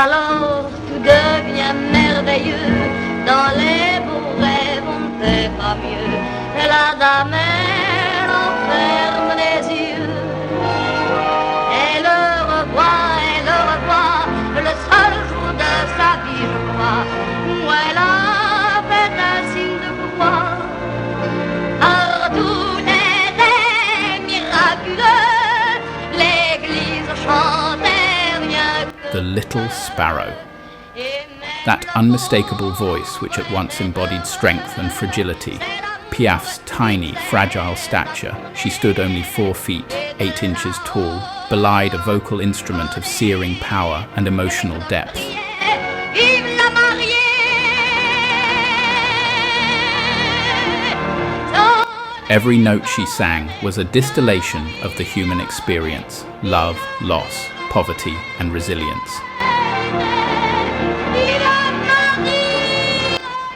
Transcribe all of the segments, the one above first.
Alors tout devient merveilleux, dans les beaux rêves on ne fait pas mieux. Et la dame elle enferme les yeux. Elle le revoit, le seul jour de sa vie je crois, où elle a fait un signe de croix. Alors tout était miraculeux, l'église chantait rien que The Little Sparrow. That unmistakable voice which at once embodied strength and fragility. Piaf's tiny, fragile stature, she stood only 4 feet, 8 inches tall, belied a vocal instrument of searing power and emotional depth. Every note she sang was a distillation of the human experience, love, loss, poverty, and resilience.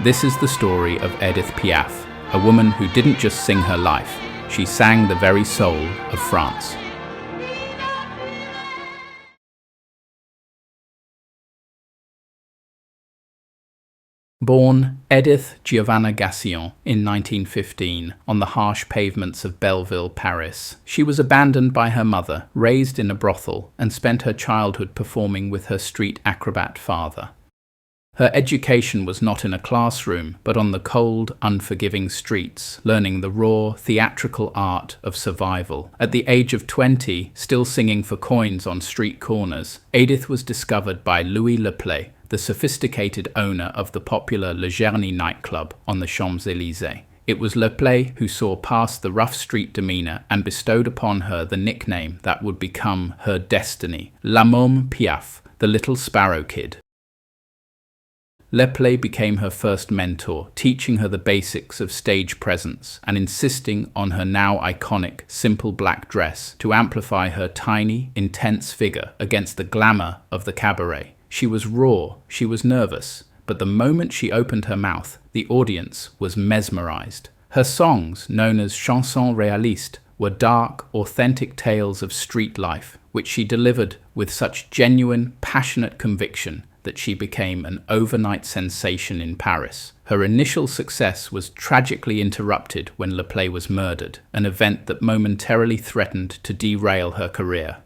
This is the story of Edith Piaf, a woman who didn't just sing her life, she sang the very soul of France. Born Edith Giovanna Gassion in 1915 on the harsh pavements of Belleville, Paris, she was abandoned by her mother, raised in a brothel, and spent her childhood performing with her street acrobat father. Her education was not in a classroom, but on the cold, unforgiving streets, learning the raw, theatrical art of survival. At the age of 20, still singing for coins on street corners, Edith was discovered by Louis Leplée, the sophisticated owner of the popular Le Gerny nightclub on the Champs-Élysées. It was Leplée who saw past the rough street demeanour and bestowed upon her the nickname that would become her destiny, La Môme Piaf, the Little Sparrow Kid. Leplée became her first mentor, teaching her the basics of stage presence and insisting on her now iconic, simple black dress to amplify her tiny, intense figure against the glamour of the cabaret. She was raw, she was nervous, but the moment she opened her mouth, the audience was mesmerized. Her songs, known as chansons réalistes, were dark, authentic tales of street life, which she delivered with such genuine, passionate conviction that she became an overnight sensation in Paris. Her initial success was tragically interrupted when Leplée was murdered, an event that momentarily threatened to derail her career.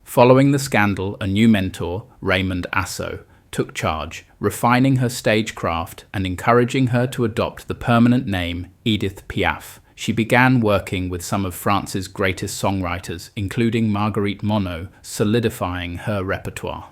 Following the scandal, a new mentor, Raymond Assou, took charge, refining her stagecraft and encouraging her to adopt the permanent name Edith Piaf. She began working with some of France's greatest songwriters, including Marguerite Monod, solidifying her repertoire.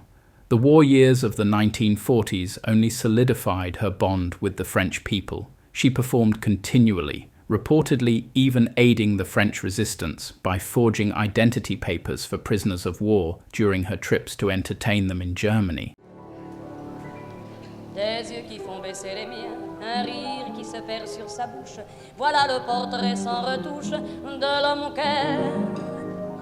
The war years of the 1940s only solidified her bond with the French people. She performed continually, reportedly even aiding the French resistance by forging identity papers for prisoners of war during her trips to entertain them in Germany. Des yeux qui font baisser les miens, un rire qui se perd sur sa bouche. Voilà le portrait sans retouche de l'homme auquel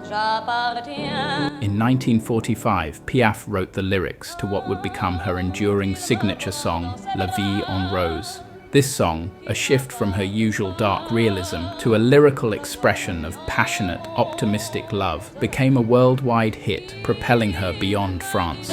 j'appartiens. In 1945, Piaf wrote the lyrics to what would become her enduring signature song, La Vie en Rose. This song, a shift from her usual dark realism to a lyrical expression of passionate, optimistic love, became a worldwide hit, propelling her beyond France.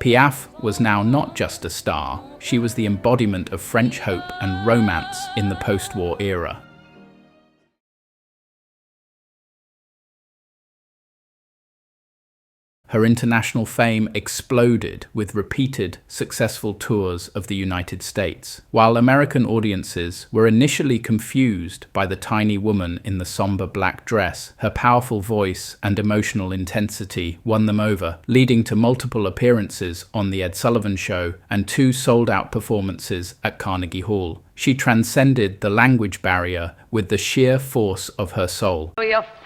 Piaf was now not just a star, she was the embodiment of French hope and romance in the post-war era. her international fame exploded with repeated, successful tours of the United States. While American audiences were initially confused by the tiny woman in the somber black dress, her powerful voice and emotional intensity won them over, leading to multiple appearances on The Ed Sullivan Show and 2 sold-out performances at Carnegie Hall. She transcended the language barrier with the sheer force of her soul.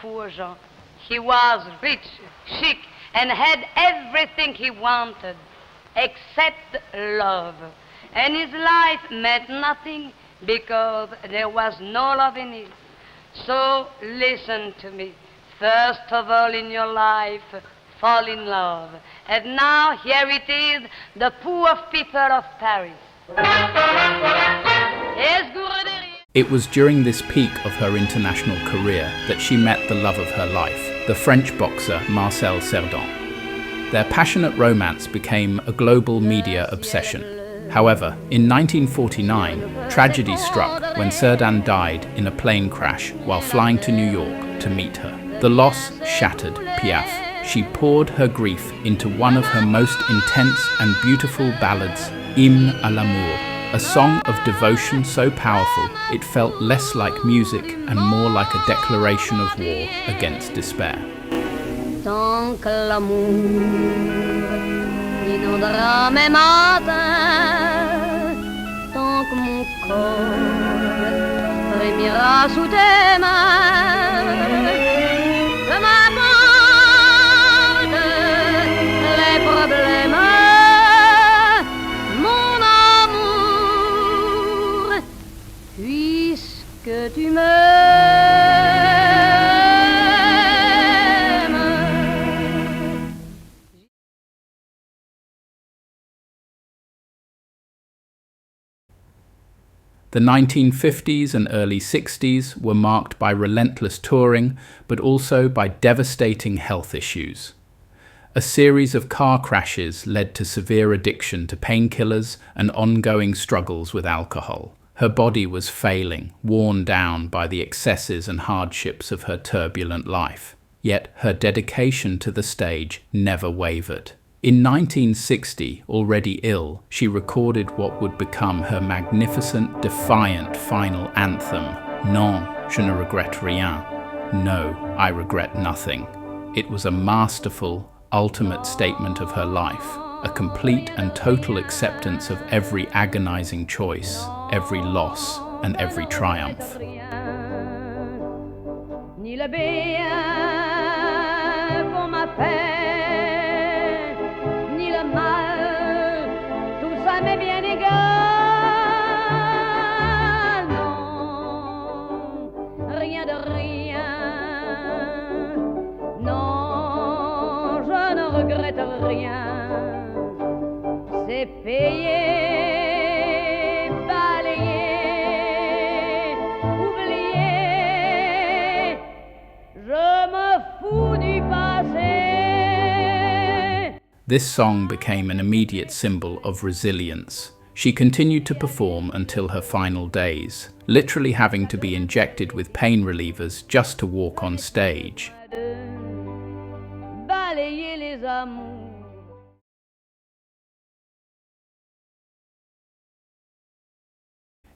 Poor Jean. He was rich, chic, and had everything he wanted, except love. And his life meant nothing because there was no love in it. So listen to me. First of all in your life, fall in love. And now here it is, the poor people of Paris. It was during this peak of her international career that she met the love of her life, the French boxer Marcel Cerdan. Their passionate romance became a global media obsession. However, in 1949, tragedy struck when Cerdan died in a plane crash while flying to New York to meet her. The loss shattered Piaf. She poured her grief into one of her most intense and beautiful ballads, Hymne à l'amour, a song of devotion so powerful it felt less like music and more like a declaration of war against despair. Tant que l'amour inondera mes matins, tant que mon corps frémira sous tes mains, que m'apportent les problèmes, mon amour, puisque tu The 1950s and early 60s were marked by relentless touring, but also by devastating health issues. A series of car crashes led to severe addiction to painkillers and ongoing struggles with alcohol. Her body was failing, worn down by the excesses and hardships of her turbulent life. Yet her dedication to the stage never wavered. In 1960, already ill, she recorded what would become her magnificent, defiant final anthem, Non, je ne regrette rien. No, I regret nothing. It was a masterful, ultimate statement of her life, a complete and total acceptance of every agonizing choice, every loss, and every triumph. Mais bien égal, non, rien de rien, non, je ne regrette rien, c'est payé, balayé, oublié, je me fous du passé. This song became an immediate symbol of resilience. She continued to perform until her final days, literally having to be injected with pain relievers just to walk on stage.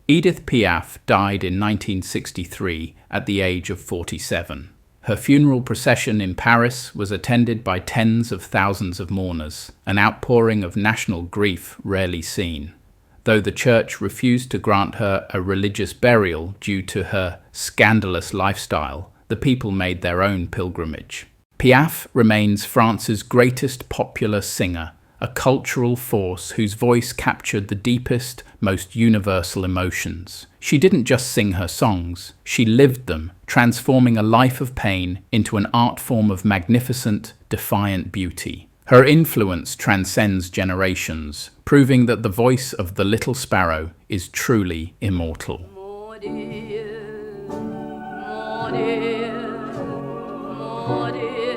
Edith Piaf died in 1963 at the age of 47. Her funeral procession in Paris was attended by tens of thousands of mourners, an outpouring of national grief rarely seen. Though the church refused to grant her a religious burial due to her scandalous lifestyle, the people made their own pilgrimage. Piaf remains France's greatest popular singer, a cultural force whose voice captured the deepest, most universal emotions. She didn't just sing her songs, she lived them, transforming a life of pain into an art form of magnificent, defiant beauty. Her influence transcends generations, proving that the voice of the Little Sparrow is truly immortal. Mon Dieu, mon Dieu, mon Dieu,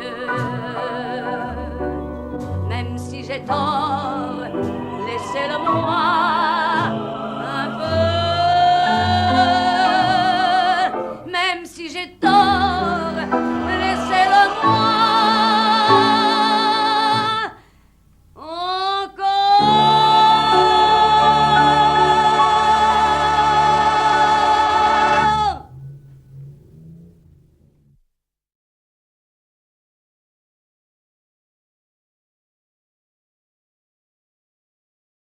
même si j'ai tort, laissez-le moi.